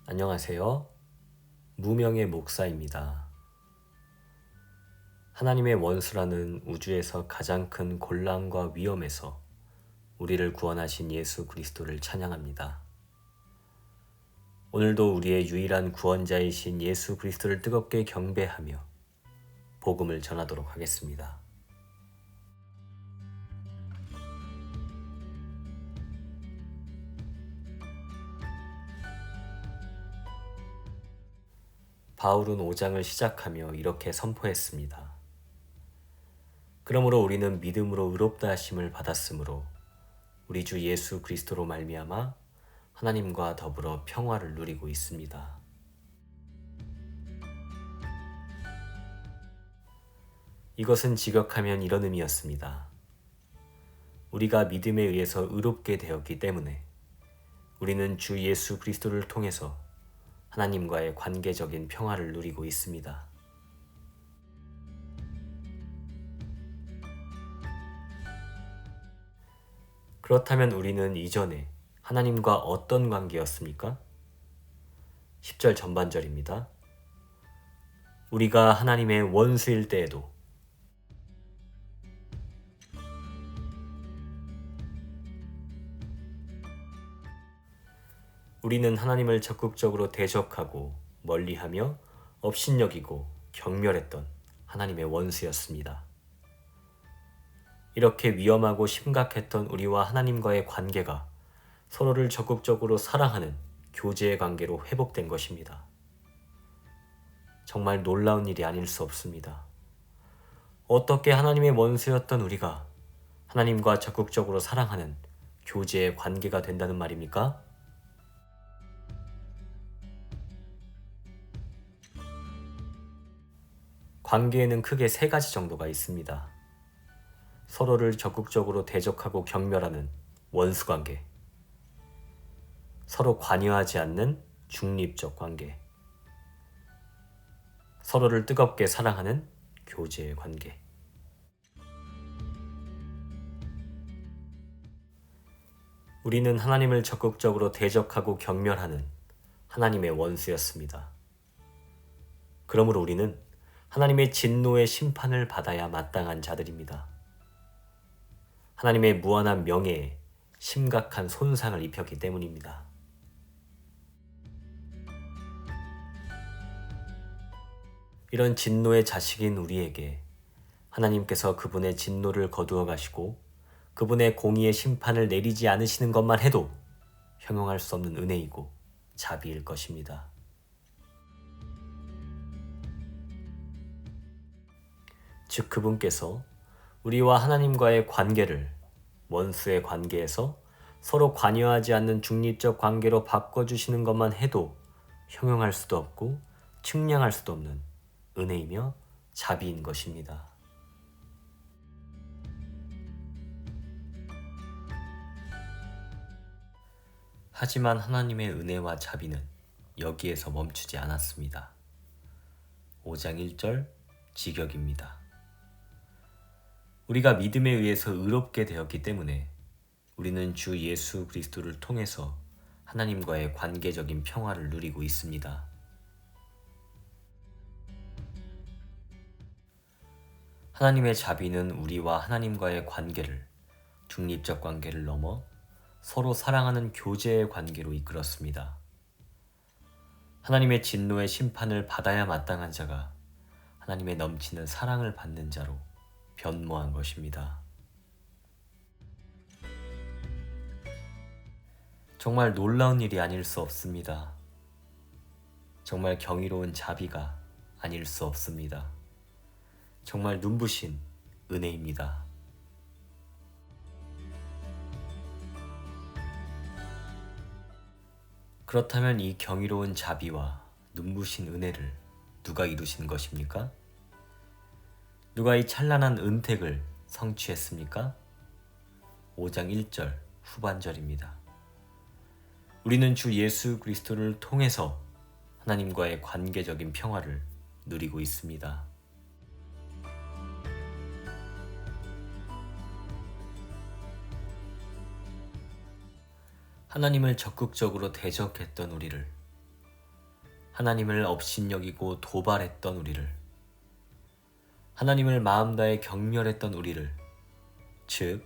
안녕하세요. 무명의 목사입니다. 하나님의 원수라는 우주에서 가장 큰 곤란과 위험에서 우리를 구원하신 예수 그리스도를 찬양합니다. 오늘도 우리의 유일한 구원자이신 예수 그리스도를 뜨겁게 경배하며 복음을 전하도록 하겠습니다. 바울은 5장을 시작하며 이렇게 선포했습니다. 그러므로 우리는 믿음으로 의롭다 하심을 받았으므로 우리 주 예수 그리스도로 말미암아 하나님과 더불어 평화를 누리고 있습니다. 이것은 직역하면 이런 의미였습니다. 우리가 믿음에 의해서 의롭게 되었기 때문에 우리는 주 예수 그리스도를 통해서 하나님과의 관계적인 평화를 누리고 있습니다. 그렇다면 우리는 이전에 하나님과 어떤 관계였습니까? 10절 전반절입니다. 우리가 하나님의 원수일 때에도 우리는 하나님을 적극적으로 대적하고 멀리하며 업신여기고 경멸했던 하나님의 원수였습니다. 이렇게 위험하고 심각했던 우리와 하나님과의 관계가 서로를 적극적으로 사랑하는 교제의 관계로 회복된 것입니다. 정말 놀라운 일이 아닐 수 없습니다. 어떻게 하나님의 원수였던 우리가 하나님과 적극적으로 사랑하는 교제의 관계가 된다는 말입니까? 관계에는 크게 세 가지 정도가 있습니다. 서로를 적극적으로 대적하고 경멸하는 원수 관계, 서로 관여하지 않는 중립적 관계, 서로를 뜨겁게 사랑하는 교제의 관계. 우리는 하나님을 적극적으로 대적하고 경멸하는 하나님의 원수였습니다. 그러므로 우리는 하나님의 진노의 심판을 받아야 마땅한 자들입니다. 하나님의 무한한 명예에 심각한 손상을 입혔기 때문입니다. 이런 진노의 자식인 우리에게 하나님께서 그분의 진노를 거두어 가시고 그분의 공의의 심판을 내리지 않으시는 것만 해도 형용할 수 없는 은혜이고 자비일 것입니다. 즉 그분께서 우리와 하나님과의 관계를 원수의 관계에서 서로 관여하지 않는 중립적 관계로 바꿔주시는 것만 해도 형용할 수도 없고 측량할 수도 없는 은혜이며 자비인 것입니다. 하지만 하나님의 은혜와 자비는 여기에서 멈추지 않았습니다. 5장 1절 직역입니다. 우리가 믿음에 의해서 의롭게 되었기 때문에 우리는 주 예수 그리스도를 통해서 하나님과의 관계적인 평화를 누리고 있습니다. 하나님의 자비는 우리와 하나님과의 관계를 중립적 관계를 넘어 서로 사랑하는 교제의 관계로 이끌었습니다. 하나님의 진노의 심판을 받아야 마땅한 자가 하나님의 넘치는 사랑을 받는 자로 변모한 것입니다. 정말 놀라운 일이 아닐 수 없습니다. 정말 경이로운 자비가 아닐 수 없습니다. 정말 눈부신 은혜입니다. 그렇다면 이 경이로운 자비와 눈부신 은혜를 누가 이루신 것입니까? 누가 이 찬란한 은택을 성취했습니까? 5장 1절 후반절입니다. 우리는 주 예수 그리스도를 통해서 하나님과의 관계적인 평화를 누리고 있습니다. 하나님을 적극적으로 대적했던 우리를 하나님을 업신여기고 도발했던 우리를, 하나님을 마음 다해 경멸했던 우리를, 즉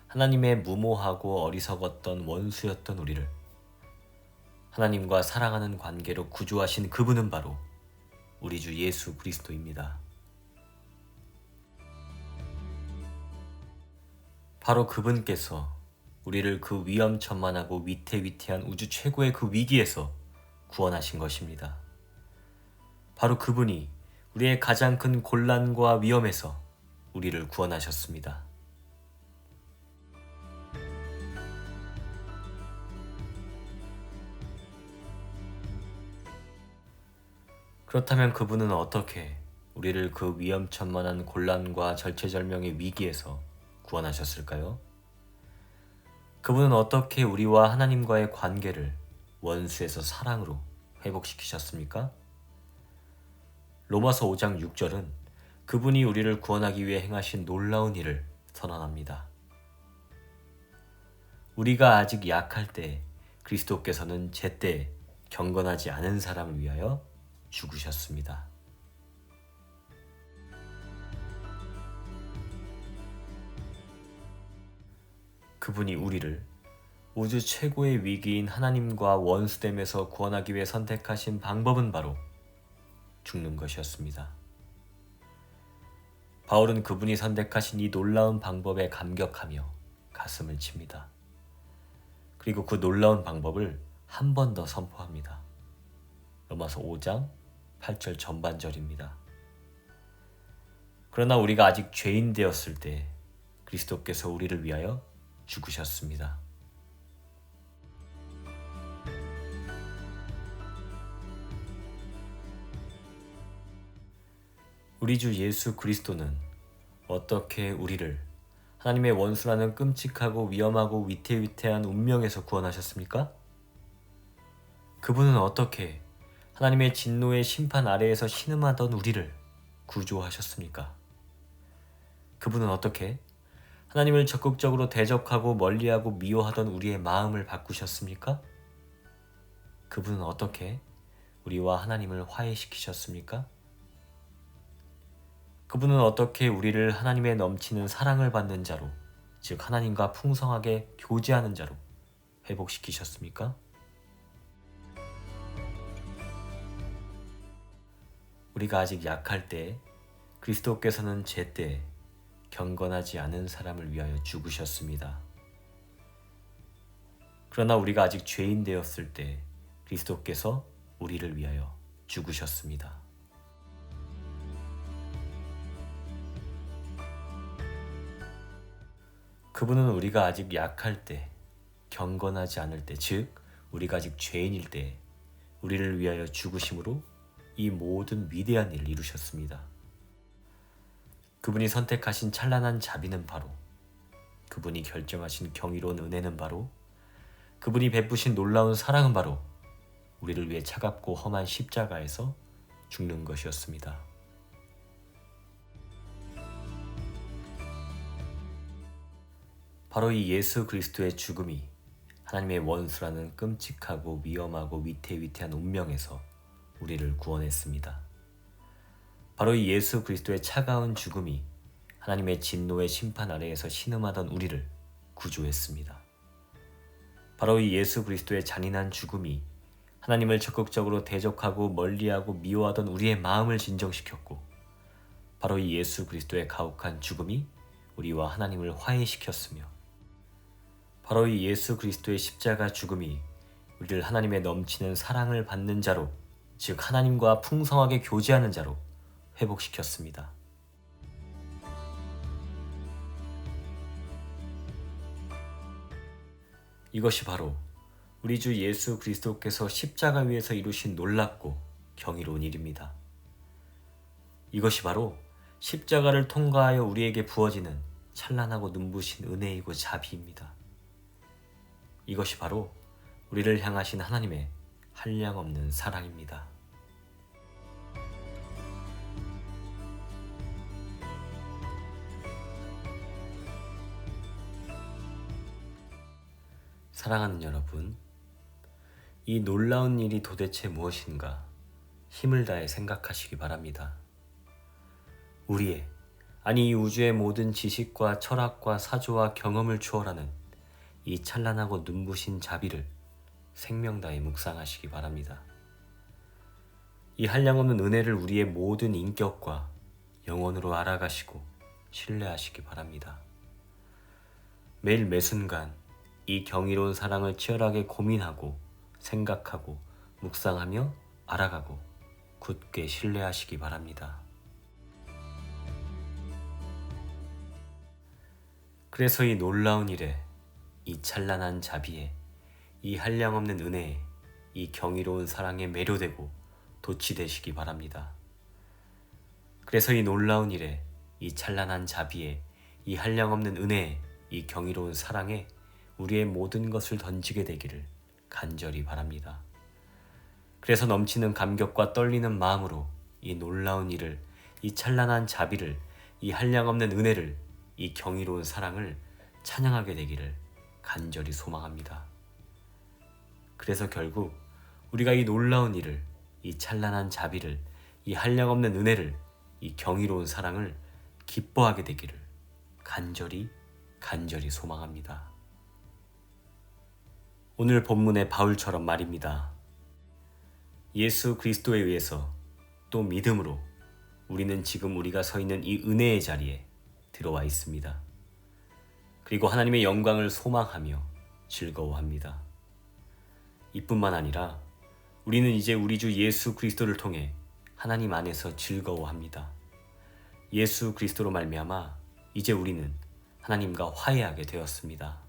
하나님의 무모하고 어리석었던 원수였던 우리를 하나님과 사랑하는 관계로 구조하신 그분은 바로 우리 주 예수 그리스도입니다. 바로 그분께서 우리를 그 위험천만하고 위태위태한 우주 최고의 그 위기에서 구원하신 것입니다. 바로 그분이 우리의 가장 큰 곤란과 위험에서 우리를 구원하셨습니다. 그렇다면 그분은 어떻게 우리를 그 위험천만한 곤란과 절체절명의 위기에서 구원하셨을까요? 그분은 어떻게 우리와 하나님과의 관계를 원수에서 사랑으로 회복시키셨습니까? 로마서 5장 6절은 그분이 우리를 구원하기 위해 행하신 놀라운 일을 선언합니다. 우리가 아직 약할 때 그리스도께서는 제때 경건하지 않은 사람을 위하여 죽으셨습니다. 그분이 우리를 우주 최고의 위기인 하나님과 원수됨에서 구원하기 위해 선택하신 방법은 바로 죽는 것이었습니다. 바울은 그분이 선택하신 이 놀라운 방법에 감격하며 가슴을 칩니다. 그리고 그 놀라운 방법을 한 번 더 선포합니다. 로마서 5장 8절 전반절입니다. 그러나 우리가 아직 죄인 되었을 때 그리스도께서 우리를 위하여 죽으셨습니다. 우리 주 예수 그리스도는 어떻게 우리를 하나님의 원수라는 끔찍하고 위험하고 위태위태한 운명에서 구원하셨습니까? 그분은 어떻게 하나님의 진노의 심판 아래에서 신음하던 우리를 구조하셨습니까? 그분은 어떻게 하나님을 적극적으로 대적하고 멀리하고 미워하던 우리의 마음을 바꾸셨습니까? 그분은 어떻게 우리와 하나님을 화해시키셨습니까? 그분은 어떻게 우리를 하나님의 넘치는 사랑을 받는 자로, 즉 하나님과 풍성하게 교제하는 자로 회복시키셨습니까? 우리가 아직 약할 때 그리스도께서는 제때 경건하지 않은 사람을 위하여 죽으셨습니다. 그러나 우리가 아직 죄인 되었을 때 그리스도께서 우리를 위하여 죽으셨습니다. 그분은 우리가 아직 약할 때, 경건하지 않을 때, 즉 우리가 아직 죄인일 때 우리를 위하여 죽으심으로 이 모든 위대한 일을 이루셨습니다. 그분이 선택하신 찬란한 자비는 바로, 그분이 결정하신 경이로운 은혜는 바로, 그분이 베푸신 놀라운 사랑은 바로 우리를 위해 차갑고 험한 십자가에서 죽는 것이었습니다. 바로 이 예수 그리스도의 죽음이 하나님의 원수라는 끔찍하고 위험하고 위태위태한 운명에서 우리를 구원했습니다. 바로 이 예수 그리스도의 차가운 죽음이 하나님의 진노의 심판 아래에서 신음하던 우리를 구조했습니다. 바로 이 예수 그리스도의 잔인한 죽음이 하나님을 적극적으로 대적하고 멀리하고 미워하던 우리의 마음을 진정시켰고, 바로 이 예수 그리스도의 가혹한 죽음이 우리와 하나님을 화해시켰으며, 바로 이 예수 그리스도의 십자가 죽음이 우리를 하나님의 넘치는 사랑을 받는 자로, 즉 하나님과 풍성하게 교제하는 자로 회복시켰습니다. 이것이 바로 우리 주 예수 그리스도께서 십자가 위에서 이루신 놀랍고 경이로운 일입니다. 이것이 바로 십자가를 통과하여 우리에게 부어지는 찬란하고 눈부신 은혜이고 자비입니다. 이것이 바로 우리를 향하신 하나님의 한량없는 사랑입니다. 사랑하는 여러분, 이 놀라운 일이 도대체 무엇인가 힘을 다해 생각하시기 바랍니다. 우리의, 아니 이 우주의 모든 지식과 철학과 사조와 경험을 추월하는 이 찬란하고 눈부신 자비를 생명 다해 묵상하시기 바랍니다. 이 한량없는 은혜를 우리의 모든 인격과 영혼으로 알아가시고 신뢰하시기 바랍니다. 매일 매순간 이 경이로운 사랑을 치열하게 고민하고 생각하고 묵상하며 알아가고 굳게 신뢰하시기 바랍니다. 그래서 이 놀라운 일에, 이 찬란한 자비에, 이 한량없는 은혜에, 이 경이로운 사랑에 매료되고 도취되시기 바랍니다. 그래서 이 놀라운 일에, 이 찬란한 자비에, 이 한량없는 은혜에, 이 경이로운 사랑에 우리의 모든 것을 던지게 되기를 간절히 바랍니다. 그래서 넘치는 감격과 떨리는 마음으로 이 놀라운 일을, 이 찬란한 자비를, 이 한량없는 은혜를, 이 경이로운 사랑을 찬양하게 되기를 간절히 소망합니다. 그래서 결국 우리가 이 놀라운 일을, 이 찬란한 자비를, 이 한량없는 은혜를, 이 경이로운 사랑을 기뻐하게 되기를 간절히 소망합니다. 오늘 본문의 바울처럼 말입니다. 예수 그리스도에 의해서 또 믿음으로 우리는 지금 우리가 서 있는 이 은혜의 자리에 들어와 있습니다. 그리고 하나님의 영광을 소망하며 즐거워합니다. 이뿐만 아니라 우리는 이제 우리 주 예수 그리스도를 통해 하나님 안에서 즐거워합니다. 예수 그리스도로 말미암아 이제 우리는 하나님과 화해하게 되었습니다.